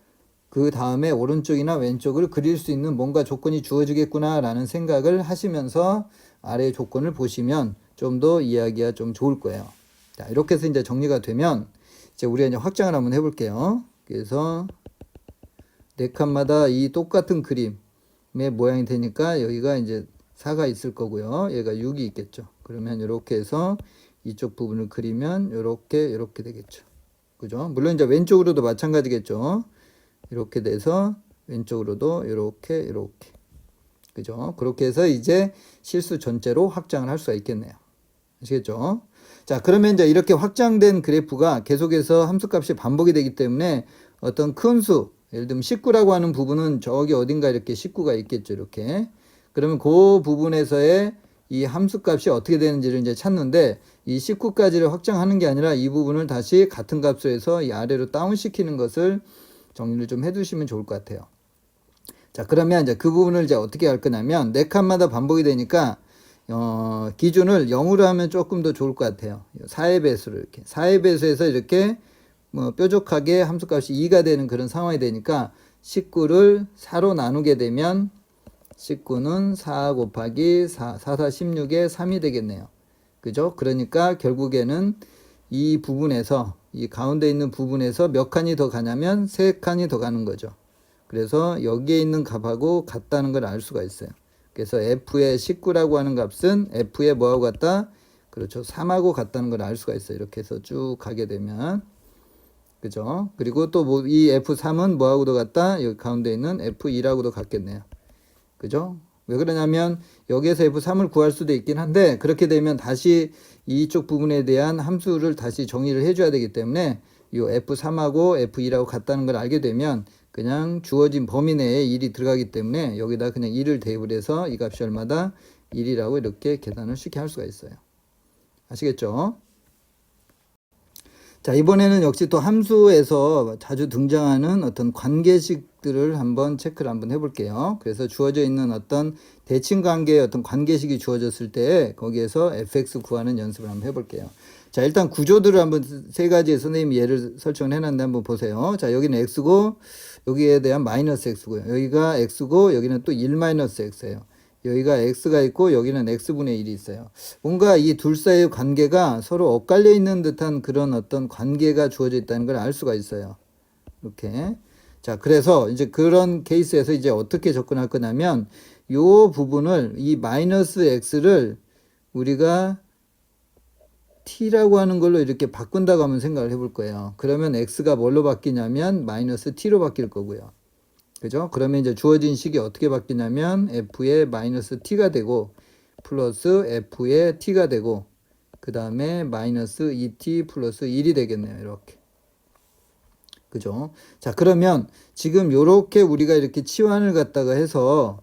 그 다음에 오른쪽이나 왼쪽을 그릴 수 있는 뭔가 조건이 주어지겠구나 라는 생각을 하시면서 아래 조건을 보시면 좀 더 이해하기가 좀 좋을 거예요. 자, 이렇게 해서 이제 정리가 되면 이제 우리가 이제 확장을 한번 해볼게요. 그래서 4칸마다 이 똑같은 그림의 모양이 되니까 여기가 이제 4가 있을 거고요. 얘가 6이 있겠죠. 그러면 이렇게 해서 이쪽 부분을 그리면 이렇게 되겠죠. 그죠? 물론 이제 왼쪽으로도 마찬가지겠죠. 이렇게 돼서 왼쪽으로도 이렇게. 그죠? 그렇게 해서 이제 실수 전체로 확장을 할 수가 있겠네요. 아시겠죠? 자, 그러면 이제 이렇게 확장된 그래프가 계속해서 함수값이 반복이 되기 때문에 어떤 큰 수, 예를 들면 19라고 하는 부분은 저기 어딘가 이렇게 19가 있겠죠. 이렇게. 그러면 그 부분에서의 이 함수값이 어떻게 되는지를 이제 찾는데 이 19까지를 확장하는 게 아니라 이 부분을 다시 같은 값으로 해서 이 아래로 다운시키는 것을 정리를 좀 해두시면 좋을 것 같아요. 자, 그러면 이제 그 부분을 이제 어떻게 할 거냐면 네 칸마다 반복이 되니까 기준을 0으로 하면 조금 더 좋을 것 같아요. 4의 배수로 이렇게 4의 배수에서 이렇게 뭐 뾰족하게 함수값이 2가 되는 그런 상황이 되니까 19를 4로 나누게 되면 19는 4 곱하기 4, 4, 4, 16에 3이 되겠네요. 그죠? 그러니까 결국에는 이 부분에서, 이 가운데 있는 부분에서 몇 칸이 더 가냐면 3칸이 더 가는 거죠. 그래서 여기에 있는 값하고 같다는 걸 알 수가 있어요. 그래서 f의 19라고 하는 값은 f의 뭐하고 같다? 그렇죠. 3하고 같다는 걸 알 수가 있어요. 이렇게 해서 쭉 가게 되면. 그죠? 그리고 또 뭐 이 f3은 뭐하고도 같다? 여기 가운데 있는 f2라고도 같겠네요. 그죠? 왜 그러냐면 여기에서 f3을 구할 수도 있긴 한데 그렇게 되면 다시 이쪽 부분에 대한 함수를 다시 정의를 해줘야 되기 때문에 이 f3하고 f2라고 같다는 걸 알게 되면 그냥 주어진 범위 내에 1이 들어가기 때문에 여기다 그냥 1을 대입을 해서 이 값이 얼마다? 1이라고 이렇게 계산을 쉽게 할 수가 있어요. 아시겠죠? 자, 이번에는 역시 또 함수에서 자주 등장하는 어떤 관계식들을 한번 체크를 한번 해볼게요. 그래서 주어져 있는 어떤 대칭 관계의 어떤 관계식이 주어졌을 때 거기에서 fx 구하는 연습을 한번 해볼게요. 자, 일단 구조들을 한번 세 가지 선생님이 예를 설정을 해놨는데 한번 보세요. 자, 여기는 x고 여기에 대한 마이너스 x고요. 여기가 x고 여기는 또 1 마이너스 x예요. 여기가 x가 있고 여기는 x분의 1이 있어요. 뭔가 이 둘 사이의 관계가 서로 엇갈려 있는 듯한 그런 어떤 관계가 주어져 있다는 걸 알 수가 있어요. 이렇게. 자, 그래서 이제 그런 케이스에서 이제 어떻게 접근할 거냐면 요 부분을 이 마이너스 x를 우리가 t라고 하는 걸로 이렇게 바꾼다고 한번 생각을 해볼 거예요. 그러면 x가 뭘로 바뀌냐면 마이너스 t로 바뀔 거고요. 그죠? 그러면 이제 주어진 식이 어떻게 바뀌냐면 f의 마이너스 t가 되고 플러스 f의 t가 되고 그 다음에 마이너스 2t 플러스 1이 되겠네요. 이렇게. 그죠? 자, 그러면 지금 요렇게 우리가 이렇게 치환을 갖다가 해서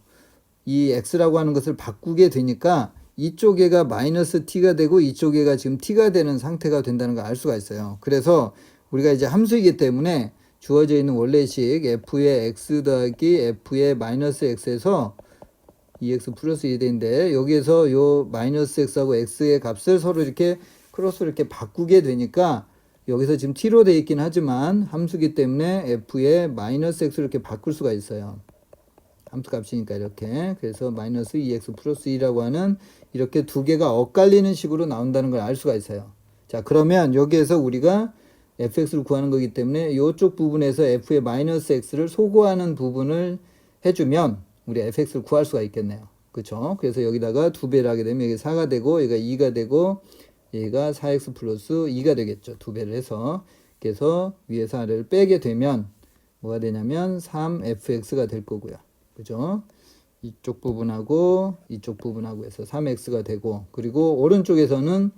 이 x라고 하는 것을 바꾸게 되니까 이쪽에가 마이너스 t가 되고 이쪽에가 지금 t가 되는 상태가 된다는 걸 알 수가 있어요. 그래서 우리가 이제 함수이기 때문에 주어져 있는 원래식 f의 x 더하기 f의 마이너스 x에서 2x 플러스 1이 되는데 여기에서 요 마이너스 x하고 x의 값을 서로 이렇게 크로스로 이렇게 바꾸게 되니까 여기서 지금 t로 되어 있긴 하지만 함수기 때문에 f의 마이너스 x로 이렇게 바꿀 수가 있어요. 함수 값이니까 이렇게. 그래서 마이너스 2x 플러스 2라고 하는 이렇게 두 개가 엇갈리는 식으로 나온다는 걸 알 수가 있어요. 자, 그러면 여기에서 우리가 fx를 구하는 거기 때문에 이쪽 부분에서 f의 마이너스 x를 소거하는 부분을 해주면 우리 fx를 구할 수가 있겠네요. 그쵸? 그래서 여기다가 2배를 하게 되면 여기 4가 되고 여기가 2가 되고 여기가 4x 플러스 2가 되겠죠. 2배를 해서. 그래서 위에서 아래를 빼게 되면 뭐가 되냐면 3fx가 될 거고요. 그죠? 이쪽 부분하고 이쪽 부분하고 해서 3x가 되고 그리고 오른쪽에서는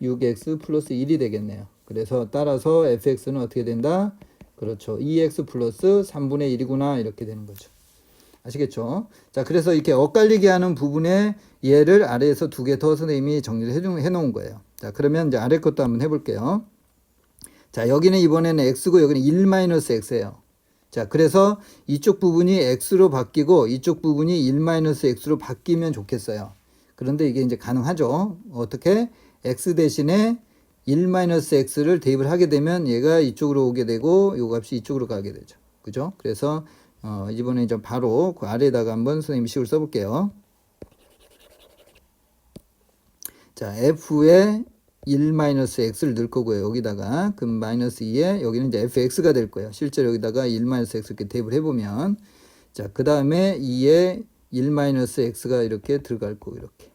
6x 플러스 1이 되겠네요. 그래서 따라서 fx는 어떻게 된다? 그렇죠. 2x 플러스 3분의 1이구나 이렇게 되는 거죠. 아시겠죠? 자, 그래서 이렇게 엇갈리게 하는 부분에 얘를 아래에서 두 개 더 선생님이 정리를 해놓은 거예요. 자, 그러면 이제 아래 것도 한번 해볼게요. 자, 여기는 이번에는 x고 여기는 1-x예요. 자, 그래서 이쪽 부분이 x로 바뀌고 이쪽 부분이 1-x로 바뀌면 좋겠어요. 그런데 이게 이제 가능하죠. 어떻게? x 대신에 1-x를 대입을 하게 되면 얘가 이쪽으로 오게 되고 요 값이 이쪽으로 가게 되죠. 그죠? 그래서 이번에 이제 바로 그 아래에다가 한번 선생님이 식을 써볼게요. 자, f에 1-x를 넣을 거고요. 여기다가 그럼 마이너스 2에 여기는 이제 fx가 될 거예요. 실제로 여기다가 1-x 이렇게 대입을 해보면 자, 그 다음에 2에 1-x가 이렇게 들어갈 거고 이렇게.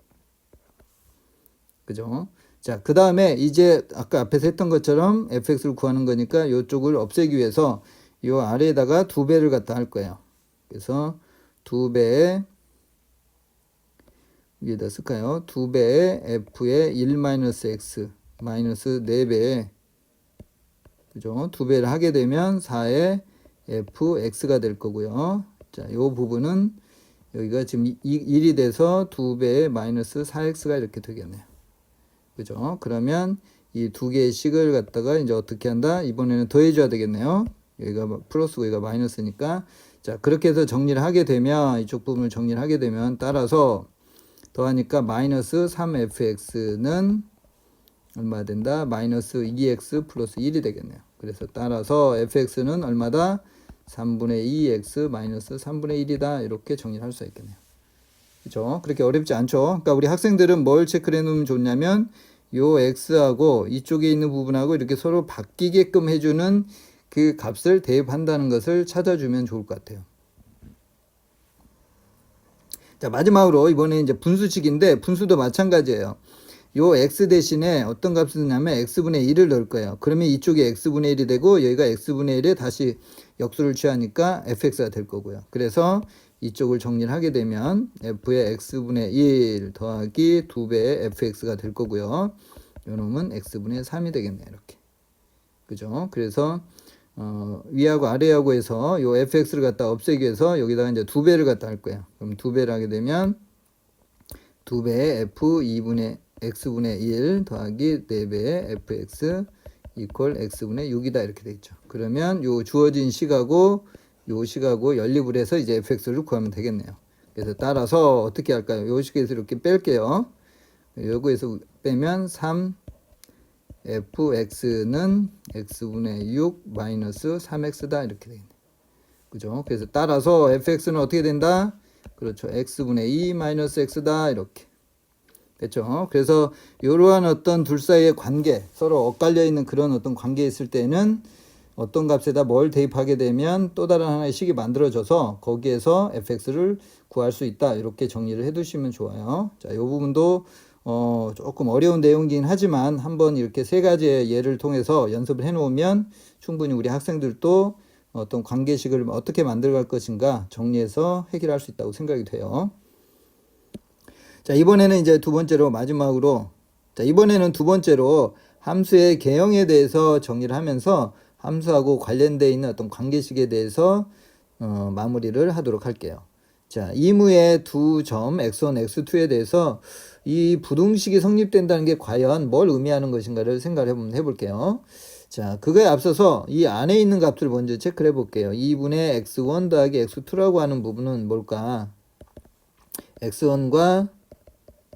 그죠? 자, 그 다음에 이제 아까 앞에서 했던 것처럼 fx를 구하는 거니까 이쪽을 없애기 위해서 이 아래에다가 2배를 갖다 할 거예요. 그래서 2배에 위에다 쓸까요? 2배의 f의 1-x 마이너스 4배에 그죠? 2배를 하게 되면 4의 fx가 될 거고요. 자, 요 부분은 여기가 지금 1이 돼서 2배의 마이너스 4x가 이렇게 되겠네요. 그죠? 그러면 이 두 개의 식을 갖다가 이제 어떻게 한다? 이번에는 더해줘야 되겠네요. 여기가 플러스고 여기가 마이너스니까. 자, 그렇게 해서 정리를 하게 되면, 이쪽 부분을 정리를 하게 되면, 따라서 더하니까 마이너스 3fx는 얼마 된다? 마이너스 2x 플러스 1이 되겠네요. 그래서 따라서 fx는 얼마다? 3분의 2x 마이너스 3분의 1이다. 이렇게 정리를 할 수 있겠네요. 그죠? 그렇게 어렵지 않죠? 그러니까 우리 학생들은 뭘 체크를 해놓으면 좋냐면, 요 x하고 이쪽에 있는 부분하고 이렇게 서로 바뀌게끔 해주는 그 값을 대입한다는 것을 찾아주면 좋을 것 같아요. 자, 마지막으로 이번에 이제 분수식인데 분수도 마찬가지예요. 요 x 대신에 어떤 값을 넣냐면 x분의 1을 넣을 거예요. 그러면 이쪽에 x분의 1이 되고 여기가 x분의 1에 다시 역수를 취하니까 fx가 될 거고요. 그래서 이쪽을 정리를 하게 되면 f의 x분의 1 더하기 2배의 fx가 될 거고요. 요 놈은 x분의 3이 되겠네요. 이렇게. 그죠? 그래서 위하고 아래하고 해서 요 fx를 갖다 없애기 위해서 여기다가 이제 2배를 갖다 할 거예요. 그럼 2배를 하게 되면 2배의 f2분의 x분의 1 더하기 4배의 fx 이퀄 x분의 6이다. 이렇게 되겠죠. 그러면 요 주어진 식하고 요 식하고 연립을 해서 이제 fx를 구하면 되겠네요. 그래서 따라서 어떻게 할까요? 요 식에서 이렇게 뺄게요. 여기에서 빼면 3fx는 x분의 6 마이너스 3x다. 이렇게 되겠네요. 그죠? 그래서 따라서 fx는 어떻게 된다? 그렇죠. x분의 2 마이너스 x다. 이렇게. 됐죠? 그래서 이러한 어떤 둘 사이의 관계, 서로 엇갈려 있는 그런 어떤 관계에 있을 때는 어떤 값에다 뭘 대입하게 되면 또 다른 하나의 식이 만들어져서 거기에서 fx를 구할 수 있다. 이렇게 정리를 해 두시면 좋아요. 자, 이 부분도 조금 어려운 내용이긴 하지만 한번 이렇게 세 가지의 예를 통해서 연습을 해 놓으면 충분히 우리 학생들도 어떤 관계식을 어떻게 만들어갈 것인가 정리해서 해결할 수 있다고 생각이 돼요. 자, 이번에는 이제 두 번째로 마지막으로, 자, 이번에는 두 번째로 함수의 개형에 대해서 정리를 하면서 함수하고 관련되어 있는 어떤 관계식에 대해서 마무리를 하도록 할게요. 자, 이무의 두 점 x1, x2에 대해서 이 부등식이 성립된다는 게 과연 뭘 의미하는 것인가를 생각을 해볼게요. 자, 그거에 앞서서 이 안에 있는 값을 먼저 체크를 해볼게요. 2분의 x1 더하기 x2라고 하는 부분은 뭘까? x1과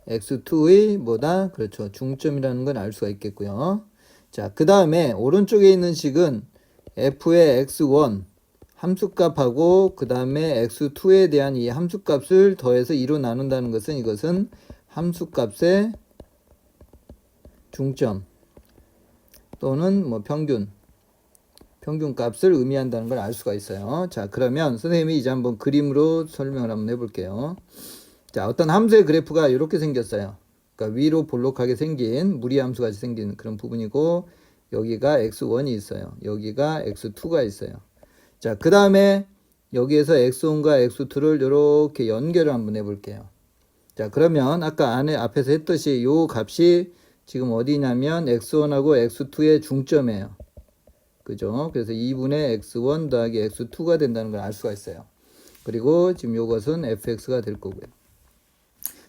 x2의 뭐다? 그렇죠. 중점이라는 걸 알 수가 있겠고요. 자, 그 다음에 오른쪽에 있는 식은 f의 x1 함수값하고 그 다음에 x2에 대한 이 함수값을 더해서 2로 나눈다는 것은 이것은 함수값의 중점 또는 뭐 평균값을 의미한다는 걸 알 수가 있어요. 자, 그러면 선생님이 이제 한번 그림으로 설명을 한번 해볼게요. 자, 어떤 함수의 그래프가 이렇게 생겼어요. 그러니까 위로 볼록하게 생긴 무리함수 같이 생긴 그런 부분이고 여기가 x1이 있어요. 여기가 x2가 있어요. 자, 그 다음에 여기에서 x1과 x2를 이렇게 연결을 한번 해볼게요. 자, 그러면 아까 앞에서 했듯이 요 값이 지금 어디냐면 x1하고 x2의 중점이에요. 그죠? 그래서 2분의 x1 더하기 x2가 된다는 걸 알 수가 있어요. 그리고 지금 요것은 fx가 될 거고요.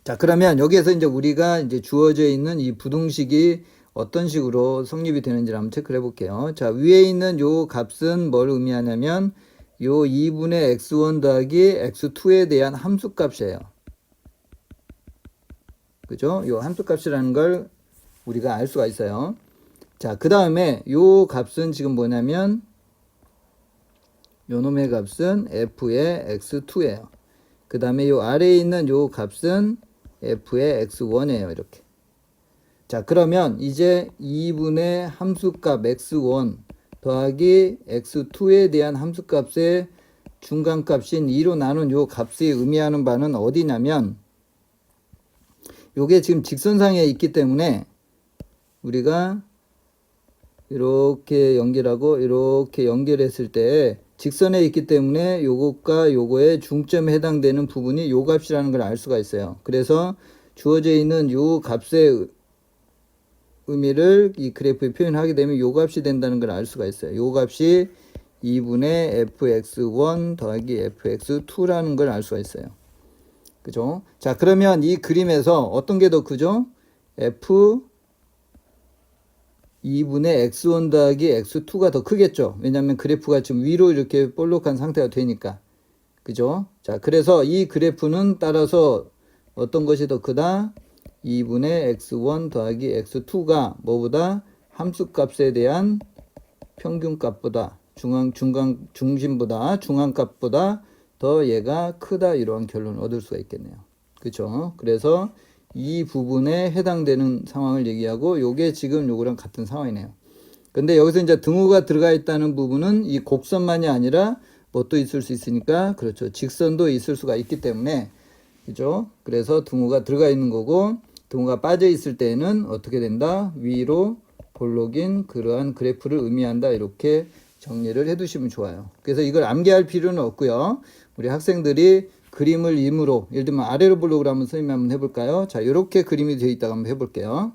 자, 그러면 여기에서 이제 우리가 이제 주어져 있는 이 부등식이 어떤 식으로 성립이 되는지를 한번 체크를 해볼게요. 자, 위에 있는 요 값은 뭘 의미하냐면 요 2분의 x1 더하기 x2에 대한 함수값이에요. 그죠? 요 함수값이라는 걸 우리가 알 수가 있어요. 자, 그 다음에 요 값은 지금 뭐냐면 요 놈의 값은 f의 x2예요. 그 다음에 요 아래에 있는 요 값은 f의 x1이에요. 이렇게. 자, 그러면 이제 2분의 함수값 x1 더하기 x2에 대한 함수값의 중간값인 2로 나눈 요 값이 의미하는 바는 어디냐면 요게 지금 직선상에 있기 때문에 우리가 이렇게 연결하고 이렇게 연결했을 때 직선에 있기 때문에 요것과 요거의 중점에 해당되는 부분이 요 값이라는 걸 알 수가 있어요. 그래서 주어져 있는 요 값의 의미를 이 그래프에 표현하게 되면 요 값이 된다는 걸 알 수가 있어요. 요 값이 2분의 fx1 더하기 fx2라는 걸 알 수가 있어요. 그죠? 자, 그러면 이 그림에서 어떤 게 더 크죠? f 2분의 x1 더하기 x2가 더 크겠죠? 왜냐하면 그래프가 지금 위로 이렇게 볼록한 상태가 되니까. 그죠? 자, 그래서 이 그래프는 따라서 어떤 것이 더 크다? 2분의 x1 더하기 x2가 뭐보다 함수값에 대한 평균값보다 중심보다 중앙값보다 더 얘가 크다, 이러한 결론을 얻을 수가 있겠네요. 그렇죠? 그래서 이 부분에 해당되는 상황을 얘기하고 요게 지금 요거랑 같은 상황이네요. 근데 여기서 이제 등호가 들어가 있다는 부분은 이 곡선만이 아니라 뭣도 있을 수 있으니까, 그렇죠, 직선도 있을 수가 있기 때문에, 그죠? 그래서 등호가 들어가 있는 거고, 등호가 빠져 있을 때는 어떻게 된다? 위로 볼록인 그러한 그래프를 의미한다, 이렇게 정리를 해 두시면 좋아요. 그래서 이걸 암기할 필요는 없고요. 우리 학생들이 그림을 임으로, 예를 들면 아래로 볼록을 한번 선생님이 한번 해볼까요? 자, 이렇게 그림이 되어 있다고 한번 해볼게요.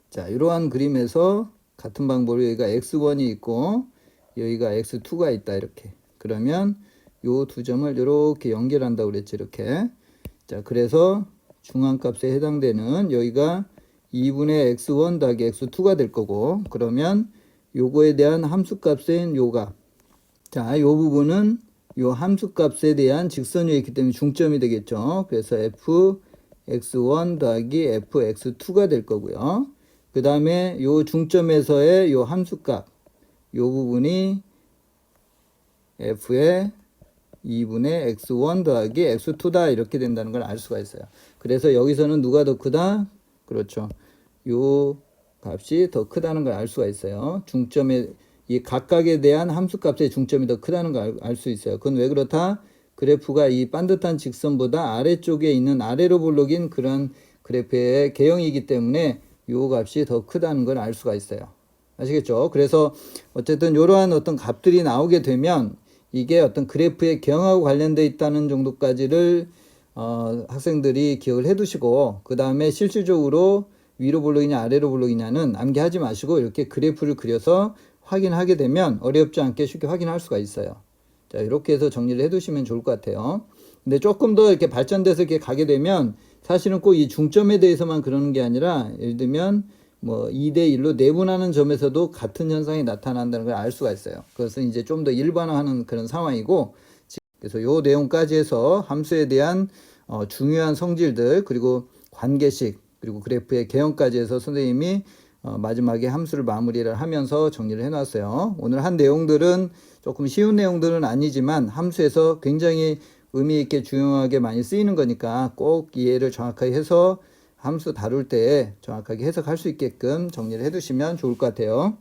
자, 이러한 그림에서 같은 방법으로 여기가 x1이 있고 여기가 x2가 있다, 이렇게. 그러면 요 두 점을 이렇게 연결한다고 그랬죠, 이렇게. 자, 그래서 중앙값에 해당되는 여기가 2분의 x1 더하기 x2가 될 거고, 그러면 요거에 대한 함수값인 요 값. 자, 요 부분은 요 함수값에 대한 직선이 있기 때문에 중점이 되겠죠. 그래서 fx1 더하기 fx2가 될 거고요. 그 다음에 요 중점에서의 요 함수값, 요 부분이 f의 2분의 x1 더하기 x2다, 이렇게 된다는 걸 알 수가 있어요. 그래서 여기서는 누가 더 크다? 그렇죠, 요 값이 더 크다는 걸 알 수가 있어요. 중점의 이 각각에 대한 함수값의 중점이 더 크다는 걸 알 수 있어요. 그건 왜 그렇다? 그래프가 이 반듯한 직선보다 아래쪽에 있는 아래로 볼록인 그런 그래프의 개형이기 때문에 요 값이 더 크다는 걸 알 수가 있어요. 아시겠죠? 그래서 어쨌든 이러한 어떤 값들이 나오게 되면 이게 어떤 그래프의 개형하고 관련되어 있다는 정도까지를 학생들이 기억을 해 두시고, 그 다음에 실질적으로 위로 볼록이냐 아래로 볼록이냐는 암기하지 마시고 이렇게 그래프를 그려서 확인하게 되면 어렵지 않게 쉽게 확인할 수가 있어요. 자, 이렇게 해서 정리를 해 두시면 좋을 것 같아요. 근데 조금 더 이렇게 발전돼서 이렇게 가게 되면 사실은 꼭 이 중점에 대해서만 그러는 게 아니라, 예를 들면 뭐 2대1로 내분하는 점에서도 같은 현상이 나타난다는 걸 알 수가 있어요. 그것은 이제 좀 더 일반화하는 그런 상황이고, 그래서 요 내용까지 해서 함수에 대한 중요한 성질들, 그리고 관계식, 그리고 그래프의 개형까지 해서 선생님이 마지막에 함수를 마무리를 하면서 정리를 해놨어요. 오늘 한 내용들은 조금 쉬운 내용들은 아니지만 함수에서 굉장히 의미 있게 중요하게 많이 쓰이는 거니까 꼭 이해를 정확하게 해서 함수 다룰 때 정확하게 해석할 수 있게끔 정리를 해두시면 좋을 것 같아요.